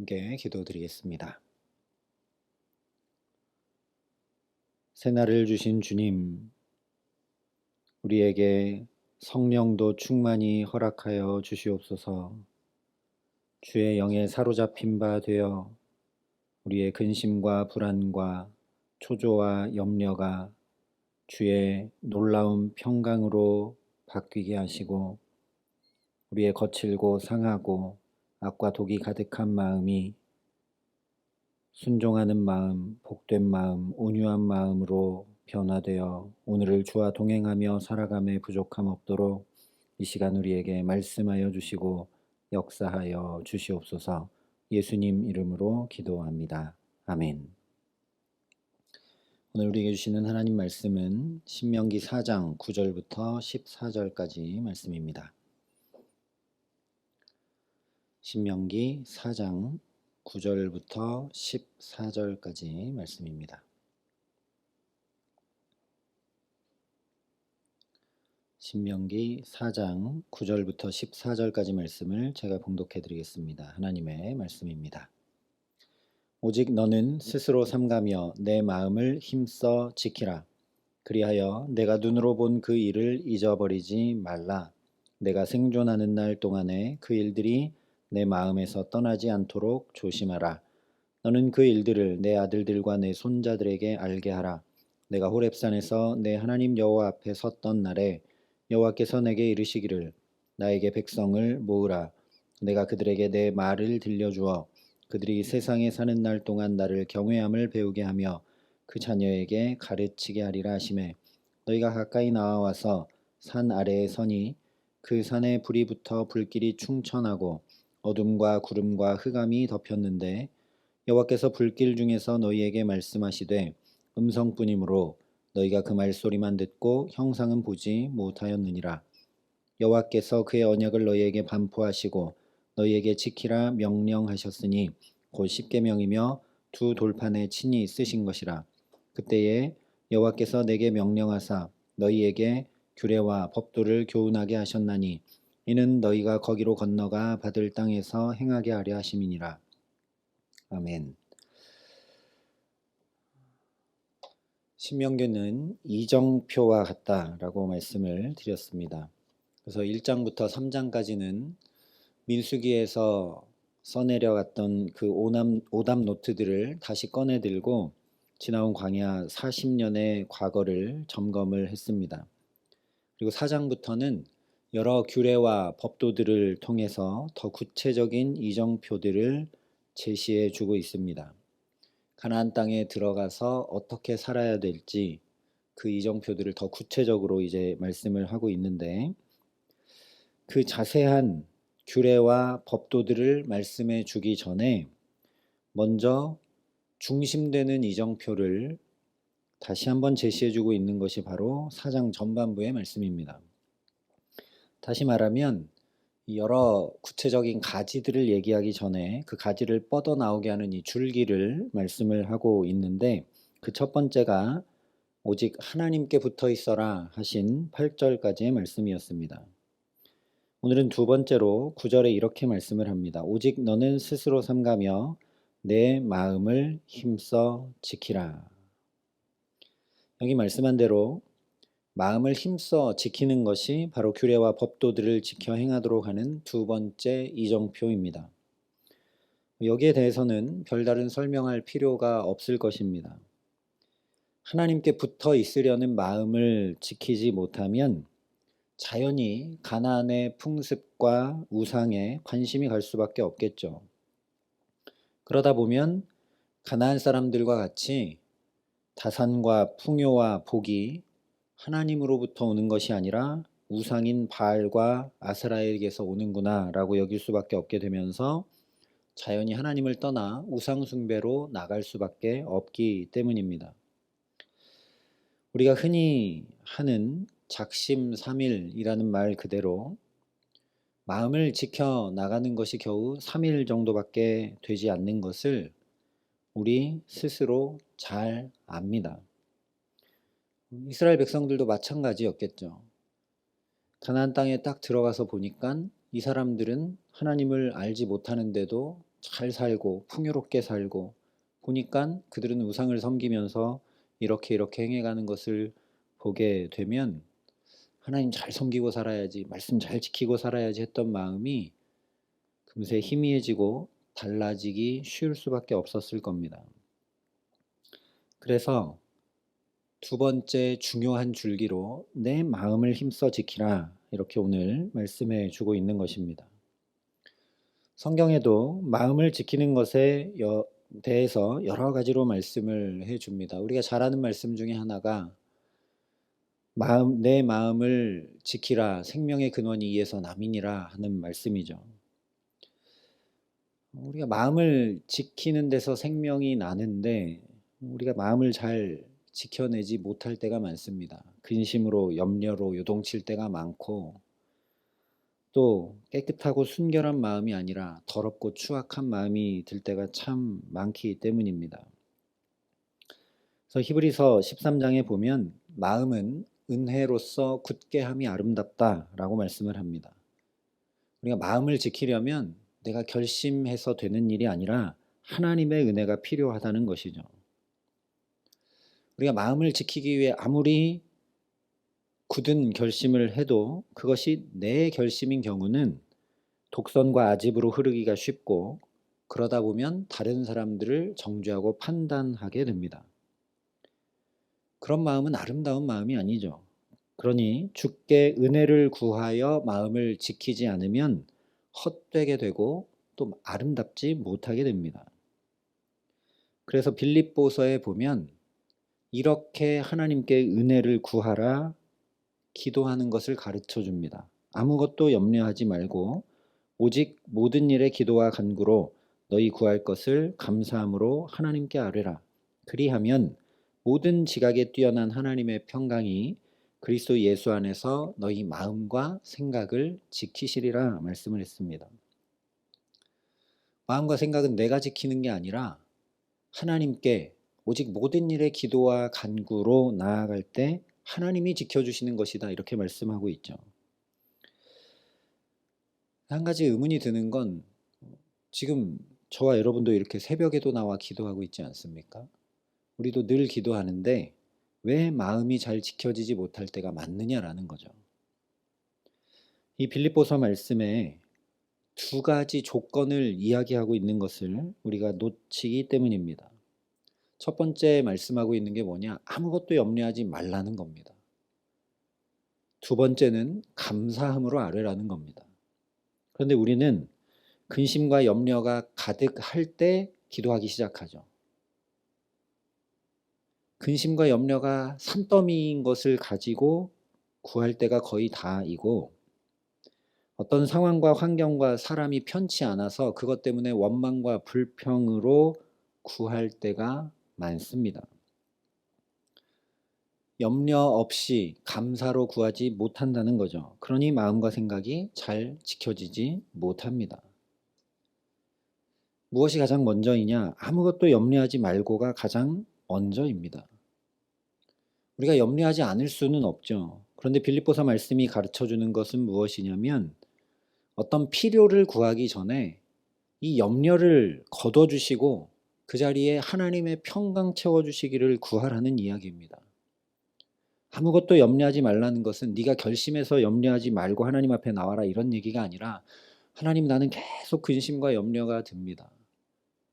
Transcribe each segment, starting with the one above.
함께 기도드리겠습니다. 새날을 주신 주님, 우리에게 성령도 충만히 허락하여 주시옵소서. 주의 영에 사로잡힌 바 되어 우리의 근심과 불안과 초조와 염려가 주의 놀라운 평강으로 바뀌게 하시고, 우리의 거칠고 상하고 악과 독이 가득한 마음이 순종하는 마음, 복된 마음, 온유한 마음으로 변화되어 오늘을 주와 동행하며 살아감에 부족함 없도록 이 시간 우리에게 말씀하여 주시고 역사하여 주시옵소서. 예수님 이름으로 기도합니다. 아멘. 오늘 우리에게 주시는 하나님 말씀은 신명기 4장 9절부터 14절까지 말씀입니다. 신명기 4장 9절부터 14절까지 말씀입니다. 신명기 4장 9절부터 14절까지 말씀을 제가 봉독해 드리겠습니다. 하나님의 말씀입니다. 오직 너는 스스로 삼가며 내 마음을 힘써 지키라. 그리하여 내가 눈으로 본 그 일을 잊어버리지 말라. 내가 생존하는 날 동안에 그 일들이 내 마음에서 떠나지 않도록 조심하라. 너는 그 일들을 내 아들들과 내 손자들에게 알게 하라. 내가 호렙산에서 내 하나님 여호와 앞에 섰던 날에 여호와께서 내게 이르시기를 나에게 백성을 모으라. 내가 그들에게 내 말을 들려주어 그들이 세상에 사는 날 동안 나를 경외함을 배우게 하며 그 자녀에게 가르치게 하리라 하시매, 너희가 가까이 나와서 산 아래에 서니 그 산에 불이 붙어 불길이 충천하고 어둠과 구름과 흑암이 덮였는데 여호와께서 불길 중에서 너희에게 말씀하시되 음성뿐이므로 너희가 그 말소리만 듣고 형상은 보지 못하였느니라. 여호와께서 그의 언약을 너희에게 반포하시고 너희에게 지키라 명령하셨으니 곧 십계명이며 두 돌판에 친히 쓰신 것이라. 그때에 여호와께서 내게 명령하사 너희에게 규례와 법도를 교훈하게 하셨나니 이는 너희가 거기로 건너가 받을 땅에서 행하게 하려 하심이니라. 아멘. 신명기는 이정표와 같다라고 말씀을 드렸습니다. 그래서 1장부터 3장까지는 민수기에서 써내려갔던 그 오답 노트들을 다시 꺼내들고 지나온 광야 40년의 과거를 점검을 했습니다. 그리고 4장부터는 여러 규례와 법도들을 통해서 더 구체적인 이정표들을 제시해 주고 있습니다. 가나안 땅에 들어가서 어떻게 살아야 될지 그 이정표들을 더 구체적으로 이제 말씀을 하고 있는데, 그 자세한 규례와 법도들을 말씀해 주기 전에 먼저 중심되는 이정표를 다시 한번 제시해 주고 있는 것이 바로 4장 전반부의 말씀입니다. 다시 말하면 여러 구체적인 가지들을 얘기하기 전에 그 가지를 뻗어나오게 하는 이 줄기를 말씀을 하고 있는데, 그 첫 번째가 오직 하나님께 붙어 있어라 하신 8절까지의 말씀이었습니다. 오늘은 두 번째로 9절에 이렇게 말씀을 합니다. 오직 너는 스스로 삼가며 내 마음을 힘써 지키라. 여기 말씀한 대로 마음을 힘써 지키는 것이 바로 규례와 법도들을 지켜 행하도록 하는 두 번째 이정표입니다. 여기에 대해서는 별다른 설명할 필요가 없을 것입니다. 하나님께 붙어 있으려는 마음을 지키지 못하면 자연히 가나안의 풍습과 우상에 관심이 갈 수밖에 없겠죠. 그러다 보면 가나안 사람들과 같이 다산과 풍요와 복이 하나님으로부터 오는 것이 아니라 우상인 바알과 아세라에게서 오는구나 라고 여길 수밖에 없게 되면서 자연히 하나님을 떠나 우상 숭배로 나갈 수밖에 없기 때문입니다. 우리가 흔히 하는 작심삼일이라는 말 그대로 마음을 지켜 나가는 것이 겨우 3일 정도밖에 되지 않는 것을 우리 스스로 잘 압니다. 이스라엘 백성들도 마찬가지였겠죠. 가나안 땅에 딱 들어가서 보니까 이 사람들은 하나님을 알지 못하는데도 잘 살고 풍요롭게 살고 보니까 그들은 우상을 섬기면서 이렇게 이렇게 행해가는 것을 보게 되면 하나님 잘 섬기고 살아야지, 말씀 잘 지키고 살아야지 했던 마음이 금세 희미해지고 달라지기 쉬울 수밖에 없었을 겁니다. 그래서 두 번째 중요한 줄기로 내 마음을 힘써 지키라, 이렇게 오늘 말씀해 주고 있는 것입니다. 성경에도 마음을 지키는 것에 대해서 여러 가지로 말씀을 해 줍니다. 우리가 잘 아는 말씀 중에 하나가 내 마음을 지키라, 생명의 근원이 이에서 남이니라 하는 말씀이죠. 우리가 마음을 지키는 데서 생명이 나는데 우리가 마음을 잘 지켜내지 못할 때가 많습니다. 근심으로 염려로 요동칠 때가 많고, 또 깨끗하고 순결한 마음이 아니라 더럽고 추악한 마음이 들 때가 참 많기 때문입니다. 그래서 히브리서 13장에 보면 마음은 은혜로서 굳게 함이 아름답다라고 말씀을 합니다. 우리가 마음을 지키려면 내가 결심해서 되는 일이 아니라 하나님의 은혜가 필요하다는 것이죠. 우리가 마음을 지키기 위해 아무리 굳은 결심을 해도 그것이 내 결심인 경우는 독선과 아집으로 흐르기가 쉽고, 그러다 보면 다른 사람들을 정죄하고 판단하게 됩니다. 그런 마음은 아름다운 마음이 아니죠. 그러니 주께 은혜를 구하여 마음을 지키지 않으면 헛되게 되고 또 아름답지 못하게 됩니다. 그래서 빌립보서에 보면 이렇게 하나님께 은혜를 구하라 기도하는 것을 가르쳐 줍니다. 아무것도 염려하지 말고 오직 모든 일에 기도와 간구로 너희 구할 것을 감사함으로 하나님께 아뢰라. 그리하면 모든 지각에 뛰어난 하나님의 평강이 그리스도 예수 안에서 너희 마음과 생각을 지키시리라 말씀을 했습니다. 마음과 생각은 내가 지키는 게 아니라 하나님께 오직 모든 일에 기도와 간구로 나아갈 때 하나님이 지켜주시는 것이다, 이렇게 말씀하고 있죠. 한 가지 의문이 드는 건 지금 저와 여러분도 이렇게 새벽에도 나와 기도하고 있지 않습니까? 우리도 늘 기도하는데 왜 마음이 잘 지켜지지 못할 때가 많느냐라는 거죠. 이 빌립보서 말씀에 두 가지 조건을 이야기하고 있는 것을 우리가 놓치기 때문입니다. 첫 번째 말씀하고 있는 게 뭐냐? 아무것도 염려하지 말라는 겁니다. 두 번째는 감사함으로 아뢰라는 겁니다. 그런데 우리는 근심과 염려가 가득할 때 기도하기 시작하죠. 근심과 염려가 산더미인 것을 가지고 구할 때가 거의 다이고, 어떤 상황과 환경과 사람이 편치 않아서 그것 때문에 원망과 불평으로 구할 때가 많습니다. 염려 없이 감사로 구하지 못한다는 거죠. 그러니 마음과 생각이 잘 지켜지지 못합니다. 무엇이 가장 먼저이냐? 아무것도 염려하지 말고가 가장 먼저입니다. 우리가 염려하지 않을 수는 없죠. 그런데 빌립보서 말씀이 가르쳐주는 것은 무엇이냐면 어떤 필요를 구하기 전에 이 염려를 거둬주시고 그 자리에 하나님의 평강 채워주시기를 구하라는 이야기입니다. 아무것도 염려하지 말라는 것은 네가 결심해서 염려하지 말고 하나님 앞에 나와라, 이런 얘기가 아니라 하나님, 나는 계속 근심과 염려가 듭니다.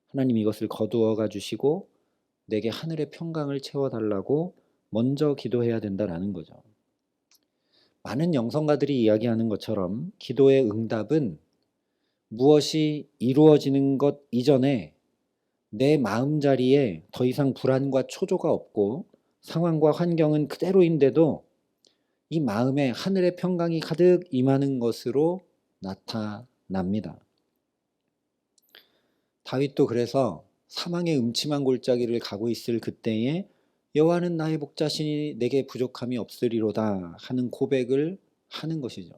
하나님 이것을 거두어가 주시고 내게 하늘의 평강을 채워달라고 먼저 기도해야 된다라는 거죠. 많은 영성가들이 이야기하는 것처럼 기도의 응답은 무엇이 이루어지는 것 이전에 내 마음자리에 더 이상 불안과 초조가 없고 상황과 환경은 그대로인데도 이 마음에 하늘의 평강이 가득 임하는 것으로 나타납니다. 다윗도 그래서 사망의 음침한 골짜기를 가고 있을 그때에 여호와는 나의 목자시니 내게 부족함이 없으리로다 하는 고백을 하는 것이죠.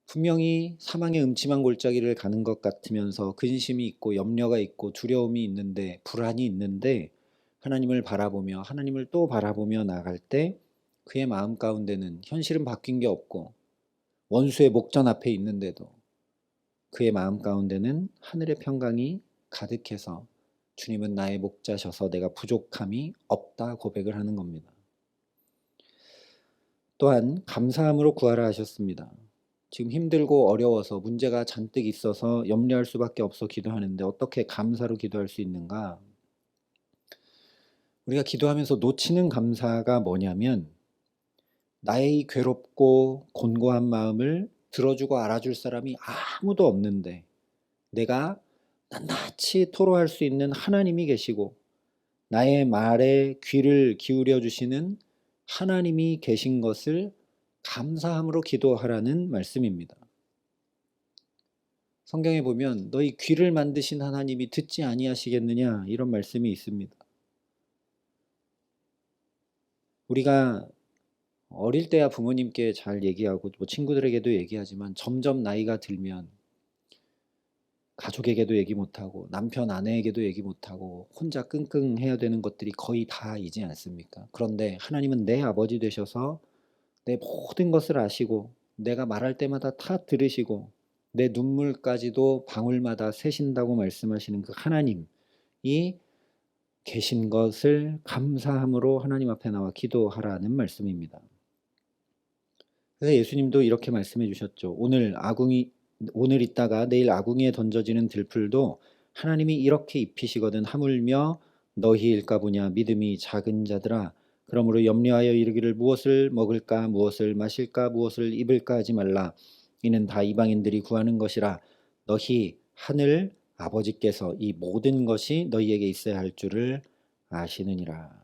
분명히 사망의 음침한 골짜기를 가는 것 같으면서 근심이 있고 염려가 있고 두려움이 있는데, 불안이 있는데 하나님을 바라보며 하나님을 또 바라보며 나아갈 때 그의 마음 가운데는 현실은 바뀐 게 없고 원수의 목전 앞에 있는데도 그의 마음 가운데는 하늘의 평강이 가득해서 주님은 나의 목자셔서 내가 부족함이 없다 고백을 하는 겁니다. 또한 감사함으로 구하라 하셨습니다. 지금 힘들고 어려워서 문제가 잔뜩 있어서 염려할 수밖에 없어 기도하는데 어떻게 감사로 기도할 수 있는가? 우리가 기도하면서 놓치는 감사가 뭐냐면 나의 괴롭고 곤고한 마음을 들어주고 알아줄 사람이 아무도 없는데 내가 낱낱이 토로할 수 있는 하나님이 계시고 나의 말에 귀를 기울여 주시는 하나님이 계신 것을 감사함으로 기도하라는 말씀입니다. 성경에 보면 너희 귀를 만드신 하나님이 듣지 아니하시겠느냐 이런 말씀이 있습니다. 우리가 어릴 때야 부모님께 잘 얘기하고 뭐 친구들에게도 얘기하지만 점점 나이가 들면 가족에게도 얘기 못하고 남편 아내에게도 얘기 못하고 혼자 끙끙 해야 되는 것들이 거의 다이지 않습니까? 그런데 하나님은 내 아버지 되셔서 내 모든 것을 아시고 내가 말할 때마다 다 들으시고 내 눈물까지도 방울마다 세신다고 말씀하시는 그 하나님이 계신 것을 감사함으로 하나님 앞에 나와 기도하라는 말씀입니다. 그래서 예수님도 이렇게 말씀해 주셨죠. 오늘 있다가 내일 아궁이에 던져지는 들풀도 하나님이 이렇게 입히시거든 하물며 너희일까 보냐 믿음이 작은 자들아 그러므로 염려하여 이르기를 무엇을 먹을까 무엇을 마실까 무엇을 입을까 하지 말라 이는 다 이방인들이 구하는 것이라 너희 하늘 아버지께서 이 모든 것이 너희에게 있어야 할 줄을 아시느니라.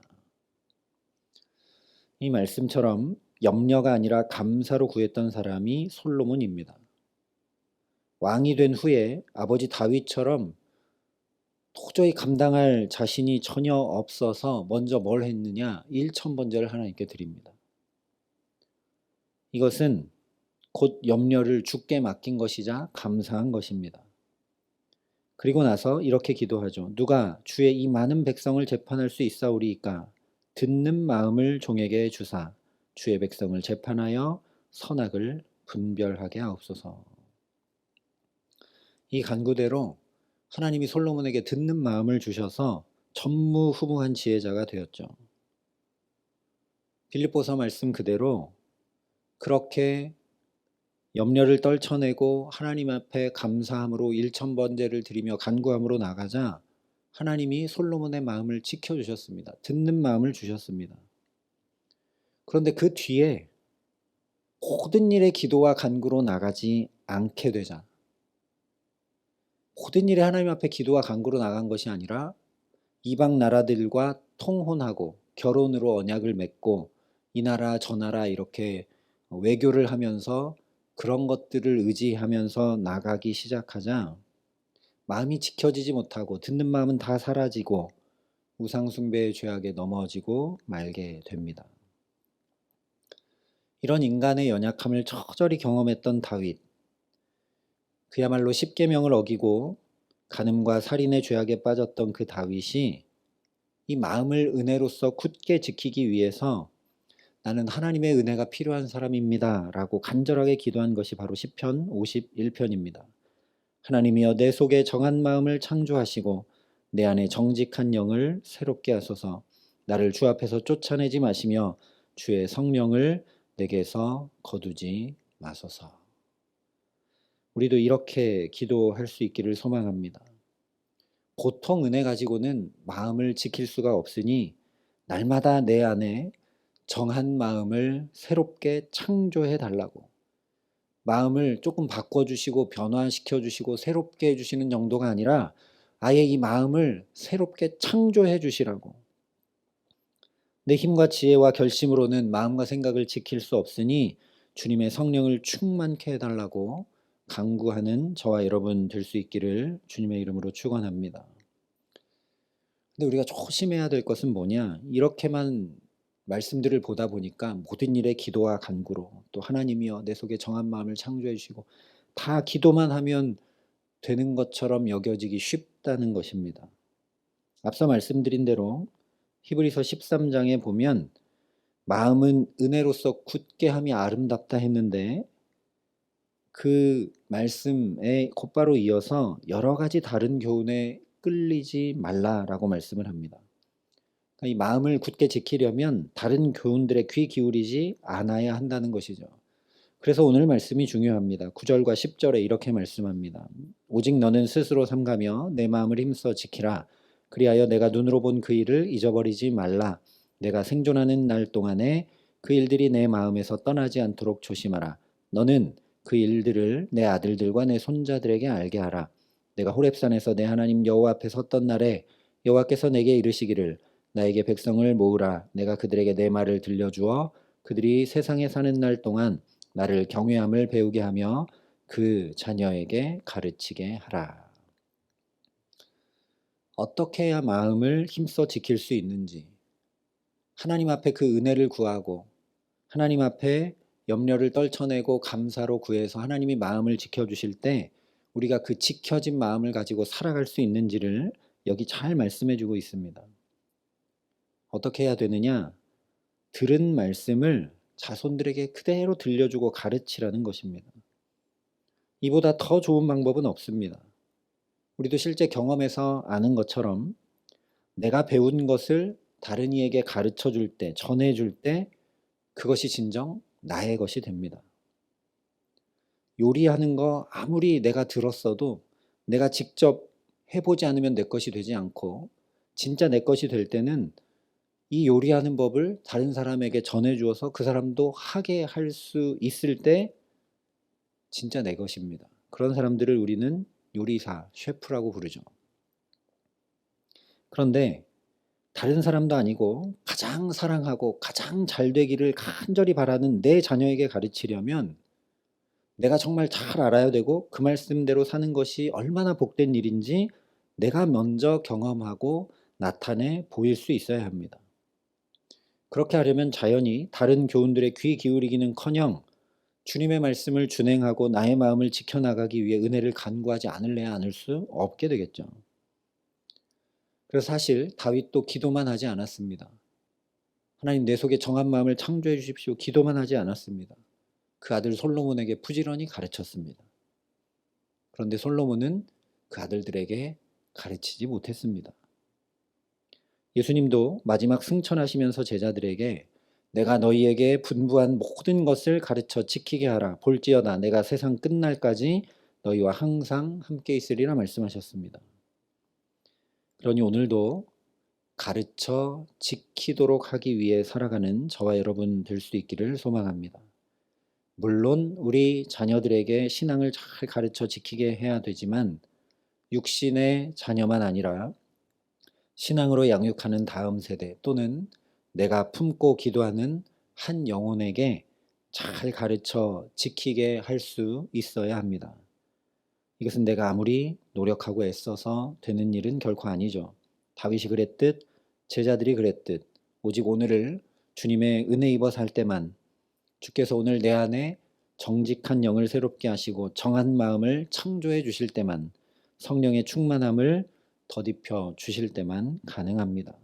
이 말씀처럼 염려가 아니라 감사로 구했던 사람이 솔로몬입니다. 왕이 된 후에 아버지 다윗처럼 도저히 감당할 자신이 전혀 없어서 먼저 뭘 했느냐? 일천번제를 하나님께 드립니다. 이것은 곧 염려를 주께 맡긴 것이자 감사한 것입니다. 그리고 나서 이렇게 기도하죠. 누가 주의 이 많은 백성을 재판할 수 있사오리이까? 듣는 마음을 종에게 주사 주의 백성을 재판하여 선악을 분별하게 하옵소서. 이 간구대로 하나님이 솔로몬에게 듣는 마음을 주셔서 전무후무한 지혜자가 되었죠. 빌립보서 말씀 그대로 그렇게 염려를 떨쳐내고 하나님 앞에 감사함으로 일천번제를 드리며 간구함으로 나가자 하나님이 솔로몬의 마음을 지켜주셨습니다. 듣는 마음을 주셨습니다. 그런데 그 뒤에 모든 일에 기도와 간구로 나가지 않게 되자 모든 일에 하나님 앞에 기도와 간구로 나간 것이 아니라 이방 나라들과 통혼하고 결혼으로 언약을 맺고 이 나라 저 나라 이렇게 외교를 하면서 그런 것들을 의지하면서 나가기 시작하자 마음이 지켜지지 못하고 듣는 마음은 다 사라지고 우상숭배의 죄악에 넘어지고 말게 됩니다. 이런 인간의 연약함을 처절히 경험했던 다윗, 그야말로 십계명을 어기고 간음과 살인의 죄악에 빠졌던 그 다윗이 이 마음을 은혜로서 굳게 지키기 위해서 나는 하나님의 은혜가 필요한 사람입니다 라고 간절하게 기도한 것이 바로 시편 51편입니다. 하나님이여 내 속에 정한 마음을 창조하시고 내 안에 정직한 영을 새롭게 하소서. 나를 주 앞에서 쫓아내지 마시며 주의 성령을 내게서 거두지 마소서. 우리도 이렇게 기도할 수 있기를 소망합니다. 보통 은혜 가지고는 마음을 지킬 수가 없으니 날마다 내 안에 정한 마음을 새롭게 창조해 달라고, 마음을 조금 바꿔주시고 변화시켜 주시고 새롭게 해주시는 정도가 아니라 아예 이 마음을 새롭게 창조해 주시라고. 내 힘과 지혜와 결심으로는 마음과 생각을 지킬 수 없으니 주님의 성령을 충만케 해달라고 간구하는 저와 여러분 될 수 있기를 주님의 이름으로 축원합니다. 근데 우리가 조심해야 될 것은 뭐냐? 이렇게만 말씀들을 보다 보니까 모든 일에 기도와 간구로 또 하나님이여 내 속에 정한 마음을 창조해 주시고 다 기도만 하면 되는 것처럼 여겨지기 쉽다는 것입니다. 앞서 말씀드린 대로 히브리서 13장에 보면 마음은 은혜로서 굳게 함이 아름답다 했는데 그 말씀에 곧바로 이어서 여러 가지 다른 교훈에 끌리지 말라라고 말씀을 합니다. 이 마음을 굳게 지키려면 다른 교훈들에 귀 기울이지 않아야 한다는 것이죠. 그래서 오늘 말씀이 중요합니다. 9절과 10절에 이렇게 말씀합니다. 오직 너는 스스로 삼가며 내 마음을 힘써 지키라. 그리하여 내가 눈으로 본 그 일을 잊어버리지 말라. 내가 생존하는 날 동안에 그 일들이 내 마음에서 떠나지 않도록 조심하라. 너는 그 일들을 내 아들들과 내 손자들에게 알게 하라. 내가 호렙산에서 내 하나님 여호와 앞에 섰던 날에 여호와께서 내게 이르시기를 나에게 백성을 모으라. 내가 그들에게 내 말을 들려주어 그들이 세상에 사는 날 동안 나를 경외함을 배우게 하며 그 자녀에게 가르치게 하라. 어떻게 해야 마음을 힘써 지킬 수 있는지, 하나님 앞에 그 은혜를 구하고 하나님 앞에 염려를 떨쳐내고 감사로 구해서 하나님이 마음을 지켜주실 때 우리가 그 지켜진 마음을 가지고 살아갈 수 있는지를 여기 잘 말씀해 주고 있습니다. 어떻게 해야 되느냐? 들은 말씀을 자손들에게 그대로 들려주고 가르치라는 것입니다. 이보다 더 좋은 방법은 없습니다. 우리도 실제 경험에서 아는 것처럼 내가 배운 것을 다른 이에게 가르쳐 줄 때, 전해 줄 때 그것이 진정 나의 것이 됩니다. 요리하는 거 아무리 내가 들었어도 내가 직접 해보지 않으면 내 것이 되지 않고 진짜 내 것이 될 때는 이 요리하는 법을 다른 사람에게 전해 주어서 그 사람도 하게 할 수 있을 때 진짜 내 것입니다. 그런 사람들을 우리는 요리사, 셰프라고 부르죠. 그런데 다른 사람도 아니고 가장 사랑하고 가장 잘 되기를 간절히 바라는 내 자녀에게 가르치려면 내가 정말 잘 알아야 되고 그 말씀대로 사는 것이 얼마나 복된 일인지 내가 먼저 경험하고 나타내 보일 수 있어야 합니다. 그렇게 하려면 자연히 다른 교훈들에 귀 기울이기는커녕 주님의 말씀을 준행하고 나의 마음을 지켜나가기 위해 은혜를 간구하지 않을래야 않을 수 없게 되겠죠. 그래서 사실 다윗도 기도만 하지 않았습니다. 하나님 내 속에 정한 마음을 창조해 주십시오. 기도만 하지 않았습니다. 그 아들 솔로몬에게 부지런히 가르쳤습니다. 그런데 솔로몬은 그 아들들에게 가르치지 못했습니다. 예수님도 마지막 승천하시면서 제자들에게 내가 너희에게 분부한 모든 것을 가르쳐 지키게 하라. 볼지어다 내가 세상 끝날까지 너희와 항상 함께 있으리라 말씀하셨습니다. 그러니 오늘도 가르쳐 지키도록 하기 위해 살아가는 저와 여러분 될 수 있기를 소망합니다. 물론 우리 자녀들에게 신앙을 잘 가르쳐 지키게 해야 되지만 육신의 자녀만 아니라 신앙으로 양육하는 다음 세대 또는 내가 품고 기도하는 한 영혼에게 잘 가르쳐 지키게 할 수 있어야 합니다. 이것은 내가 아무리 노력하고 애써서 되는 일은 결코 아니죠. 다윗이 그랬듯 제자들이 그랬듯 오직 오늘을 주님의 은혜 입어 살 때만 주께서 오늘 내 안에 정직한 영을 새롭게 하시고 정한 마음을 창조해 주실 때만 성령의 충만함을 더딥혀 주실 때만 가능합니다.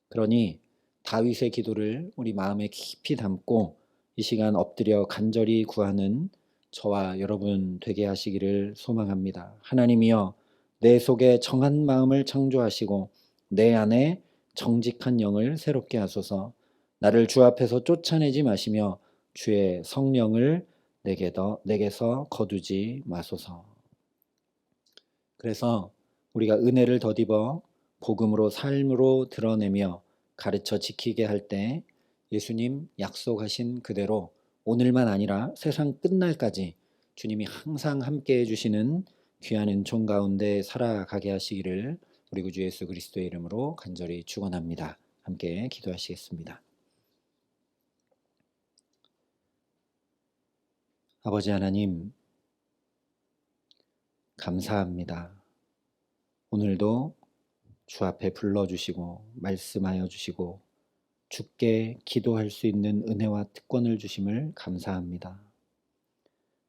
그러니 다윗의 기도를 우리 마음에 깊이 담고 이 시간 엎드려 간절히 구하는 저와 여러분 되게 하시기를 소망합니다. 하나님이여 내 속에 정한 마음을 창조하시고 내 안에 정직한 영을 새롭게 하소서. 나를 주 앞에서 쫓아내지 마시며 주의 성령을 내게서 거두지 마소서. 그래서 우리가 은혜를 덧입어 복음으로 삶으로 드러내며 가르쳐 지키게 할 때 예수님 약속하신 그대로 오늘만 아니라 세상 끝날까지 주님이 항상 함께 해주시는 귀한 은총 가운데 살아가게 하시기를 우리 구주 예수 그리스도의 이름으로 간절히 축원합니다. 함께 기도하시겠습니다. 아버지 하나님 감사합니다. 오늘도 주 앞에 불러주시고 말씀하여 주시고 주께 기도할 수 있는 은혜와 특권을 주심을 감사합니다.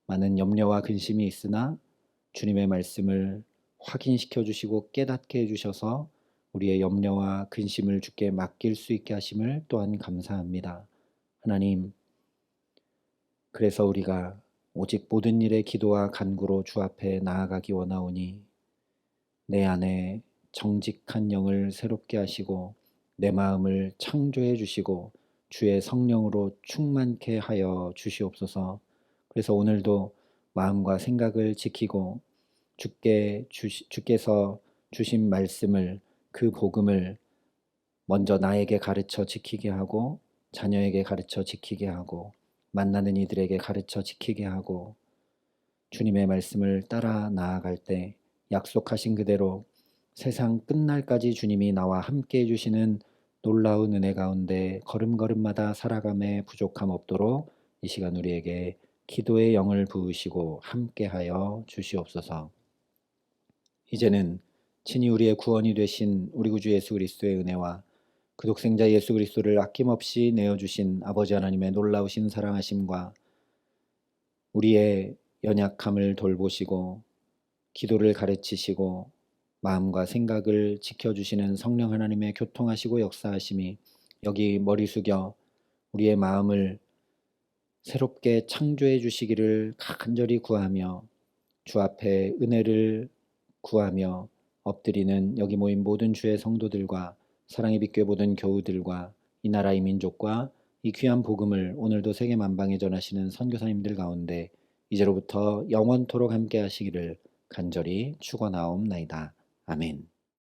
많은 염려와 근심이 있으나 주님의 말씀을 확인시켜 주시고 깨닫게 해주셔서 우리의 염려와 근심을 주께 맡길 수 있게 하심을 또한 감사합니다. 하나님, 그래서 우리가 오직 모든 일에 기도와 간구로 주 앞에 나아가기 원하오니 내 안에 정직한 영을 새롭게 하시고 내 마음을 창조해 주시고 주의 성령으로 충만케 하여 주시옵소서. 그래서 오늘도 마음과 생각을 지키고 주께서 주신 말씀을, 그 복음을 먼저 나에게 가르쳐 지키게 하고 자녀에게 가르쳐 지키게 하고 만나는 이들에게 가르쳐 지키게 하고 주님의 말씀을 따라 나아갈 때 약속하신 그대로 세상 끝날까지 주님이 나와 함께 해주시는 놀라운 은혜 가운데 걸음걸음마다 살아감에 부족함 없도록 이 시간 우리에게 기도의 영을 부으시고 함께하여 주시옵소서. 이제는 친히 우리의 구원이 되신 우리 구주 예수 그리스도의 은혜와 그 독생자 예수 그리스도를 아낌없이 내어주신 아버지 하나님의 놀라우신 사랑하심과 우리의 연약함을 돌보시고 기도를 가르치시고 마음과 생각을 지켜주시는 성령 하나님의 교통하시고 역사하심이 여기 머리 숙여 우리의 마음을 새롭게 창조해 주시기를 간절히 구하며 주 앞에 은혜를 구하며 엎드리는 여기 모인 모든 주의 성도들과 사랑의 빛교회 모든 교우들과 이 나라의 민족과 이 귀한 복음을 오늘도 세계 만방에 전하시는 선교사님들 가운데 이제로부터 영원토록 함께 하시기를 간절히 축원하옵나이다. 아멘.